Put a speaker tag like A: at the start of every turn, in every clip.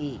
A: 1,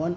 A: 1।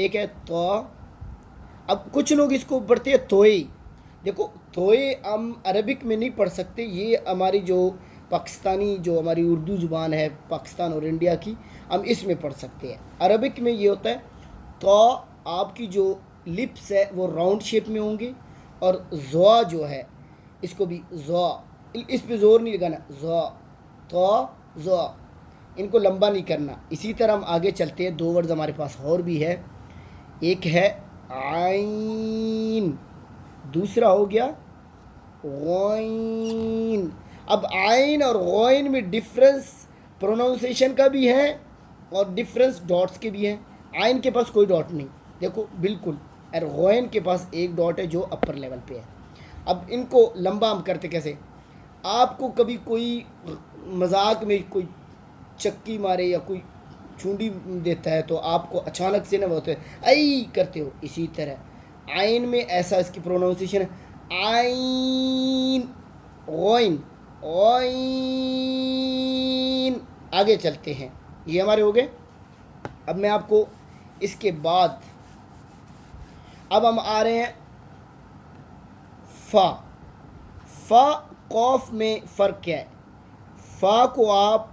A: ایک ہے تو. اب کچھ لوگ اس کو پڑھتے ہیں توئے. دیکھو توئے ہم عربک میں نہیں پڑھ سکتے، یہ ہماری جو پاکستانی جو ہماری اردو زبان ہے پاکستان اور انڈیا کی، ہم اس میں پڑھ سکتے ہیں. عربک میں یہ ہوتا ہے تو آپ کی جو لپس ہے وہ راؤنڈ شیپ میں ہوں گے، اور زوا جو ہے اس کو بھی زوا، اس پہ زور نہیں لگانا، زوا تو زوا، ان کو لمبا نہیں کرنا. اسی طرح ہم آگے چلتے ہیں، دو ورڈز ہمارے پاس اور بھی ہے. ایک ہے عین، دوسرا ہو گیا غین. اب عین اور غین میں ڈفرنس پروناؤنسیشن کا بھی ہے اور ڈفرنس ڈاٹس کے بھی ہیں. عین کے پاس کوئی ڈاٹ نہیں، دیکھو بالکل، اور غین کے پاس ایک ڈاٹ ہے جو اپر لیول پہ ہے. اب ان کو لمبا ہم کرتے کیسے؟ آپ کو کبھی کوئی مذاق میں کوئی چکی مارے یا کوئی چونڈی دیتا ہے تو آپ کو اچانک سے نہ ہوتے ای کرتے ہو، اسی طرح عین میں ایسا اس کی پروناؤنسیشن ہے عین غین غین. آگے چلتے ہیں، یہ ہمارے ہو گئے. اب میں آپ کو اس کے بعد اب ہم آ رہے ہیں فا. فا قوف میں فرق کیا ہے؟ فا کو آپ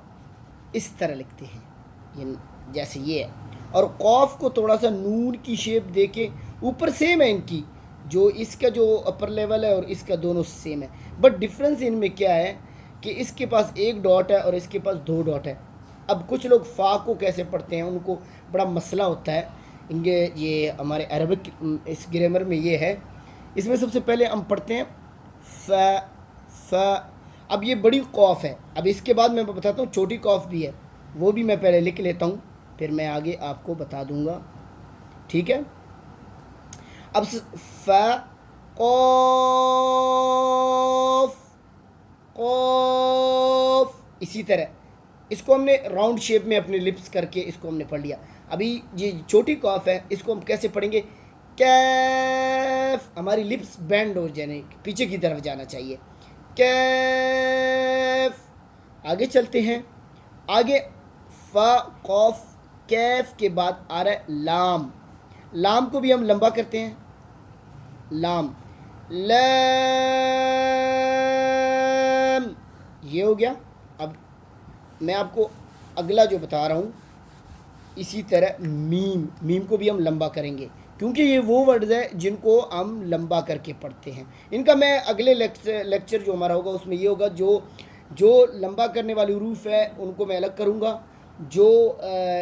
A: اس طرح لکھتے ہیں جیسے یہ ہے، اور قوف کو تھوڑا سا نون کی شیپ دے کے اوپر سیم ہے ان کی، جو اس کا جو اپر لیول ہے اور اس کا دونوں سیم ہے، بٹ ڈفرینس ان میں کیا ہے کہ اس کے پاس ایک ڈاٹ ہے اور اس کے پاس دو ڈاٹ ہے. اب کچھ لوگ فا کو کیسے پڑھتے ہیں، ان کو بڑا مسئلہ ہوتا ہے. یہ ہمارے عربک اس گرامر میں یہ ہے. اس میں سب سے پہلے ہم پڑھتے ہیں ف ف. اب یہ بڑی قوف ہے. اب اس کے بعد میں بتاتا ہوں چھوٹی قوف بھی ہے، وہ بھی میں پہلے لکھ لیتا ہوں، پھر میں آگے آپ کو بتا دوں گا، ٹھیک ہے. اب ف قوف قوف، اسی طرح اس کو ہم نے راؤنڈ شیپ میں اپنے لپس کر کے اس کو ہم نے پڑھ لیا. ابھی یہ چھوٹی قوف ہے، اس کو ہم کیسے پڑھیں گے؟ کیف، ہماری لپس بینڈ ہو جانے، پیچھے کی طرف جانا چاہیے، کیف. آگے چلتے ہیں. آگے فا قوف کیف کے بعد آ رہا ہے لام. لام کو بھی ہم لمبا کرتے ہیں، لام لام، یہ ہو گیا. اب میں آپ کو اگلا جو بتا رہا ہوں اسی طرح میم. میم کو بھی ہم لمبا کریں گے کیونکہ یہ وہ ورڈز ہیں جن کو ہم لمبا کر کے پڑھتے ہیں. ان کا میں اگلے لیکچر جو ہمارا ہوگا اس میں یہ ہوگا، جو لمبا کرنے والی حروف ہے ان کو میں الگ کروں گا، جو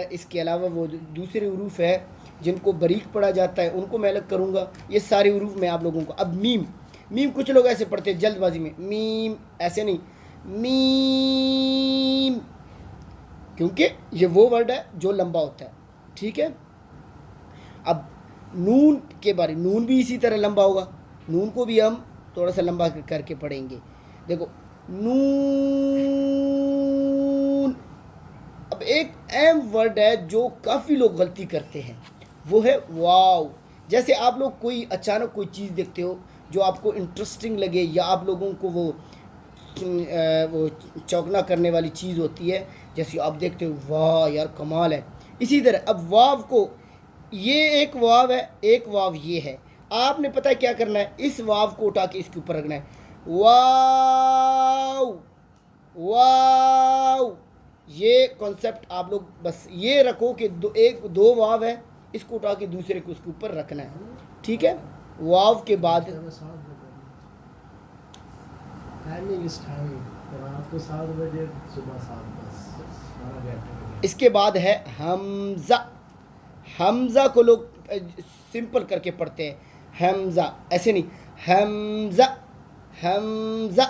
A: اس کے علاوہ وہ دوسرے حروف ہے جن کو باریک پڑھا جاتا ہے ان کو میں الگ کروں گا. یہ سارے حروف میں آپ لوگوں کو. اب میم، میم کچھ لوگ ایسے پڑھتے ہیں جلد بازی میں، میم، ایسے نہیں، میم، کیونکہ یہ وہ ورڈ ہے جو لمبا ہوتا ہے، ٹھیک ہے. اب نون کے بارے، نون بھی اسی طرح لمبا ہوگا، نون کو بھی ہم تھوڑا سا لمبا کر کے پڑھیں گے. دیکھو نون. اب ایک اہم ورڈ ہے جو کافی لوگ غلطی کرتے ہیں، وہ ہے واو. جیسے آپ لوگ کوئی اچانک کوئی چیز دیکھتے ہو جو آپ کو انٹرسٹنگ لگے، یا آپ لوگوں کو وہ چوکنا کرنے والی چیز ہوتی ہے، جیسے آپ دیکھتے ہو واہ یار کمال ہے. اسی طرح اب واو کو، یہ ایک واو ہے، ایک واو یہ ہے، آپ نے پتہ ہے کیا کرنا ہے؟ اس واو کو اٹھا کے اس کے اوپر رکھنا ہے، واو واو. یہ کانسیپٹ آپ لوگ بس یہ رکھو کہ دو واو ہے، اس کو اٹھا کے دوسرے کو اس کے اوپر رکھنا ہے، ٹھیک ہے. واو کے بعد اس کے بعد ہے حمزہ. حمزہ کو لوگ سمپل کر کے پڑھتے ہیں، حمزہ، ایسے نہیں، حمزہ حمزہ.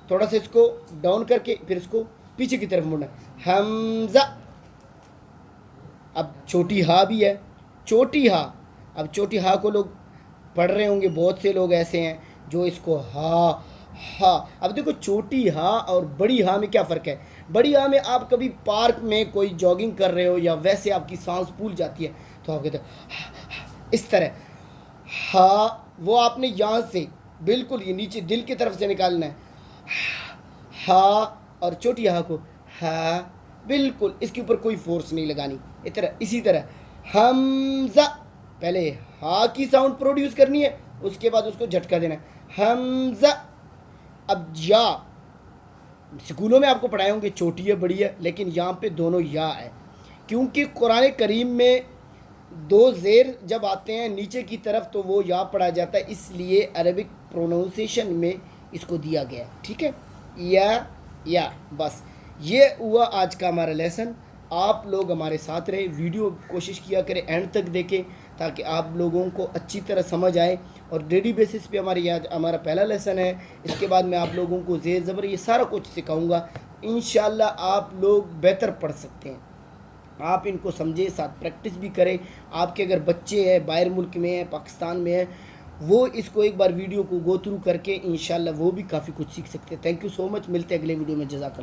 A: تھوڑا سا اس کو ڈاؤن کر کے پھر اس کو پیچھے کی طرف مڑنا، حمزہ. اب چھوٹی ہا بھی ہے، چھوٹی ہا. اب چھوٹی ہا کو لوگ پڑھ رہے ہوں گے، بہت سے لوگ ایسے ہیں جو اس کو ہا ہا. اب دیکھو چھوٹی ہا اور بڑی ہا میں کیا فرق ہے؟ بڑی ہا میں آپ کبھی پارک میں کوئی جاگنگ کر رہے ہو یا ویسے آپ کی سانس پھول جاتی ہے تو آپ کہتے ہیں اس طرح، ہا وہ آپ نے یہاں سے بالکل یہ نیچے دل کی طرف سے نکالنا ہے، ہا. اور چھوٹی ہا کو ہا، بالکل اس کے اوپر کوئی فورس نہیں لگانی. اسی طرح حمزہ پہلے ہا کی ساؤنڈ پروڈیوس کرنی ہے، اس کے بعد اس کو جھٹکا دینا ہے، حمزہ۔ اب یا، سکولوں میں آپ کو پڑھائے ہوں گے چھوٹی ہے بڑی ہے، لیکن یہاں پہ دونوں یا ہے، کیونکہ قرآن کریم میں دو زیر جب آتے ہیں نیچے کی طرف تو وہ یا پڑھا جاتا ہے، اس لیے عربک پروننسیشن میں اس کو دیا گیا ہے، ٹھیک ہے، یا بس یہ ہوا آج کا ہمارا لیسن۔ آپ لوگ ہمارے ساتھ رہے، ویڈیو کوشش کیا کریں اینڈ تک دیکھیں تاکہ آپ لوگوں کو اچھی طرح سمجھ آئے، اور ڈیلی بیسس پہ ہمارا پہلا لیسن ہے، اس کے بعد میں آپ لوگوں کو زیر زبر یہ سارا کچھ سکھاؤں گا، انشاءاللہ آپ لوگ بہتر پڑھ سکتے ہیں۔ آپ ان کو سمجھیں، ساتھ پریکٹس بھی کریں۔ آپ کے اگر بچے ہیں باہر ملک میں ہیں، پاکستان میں ہیں، وہ اس کو ایک بار ویڈیو کو گو تھرو کر کے انشاءاللہ وہ بھی کافی کچھ سیکھ سکتے ہیں۔ تھینک یو سو مچ، ملتے ہیں اگلے ویڈیو میں، جزاک اللہ۔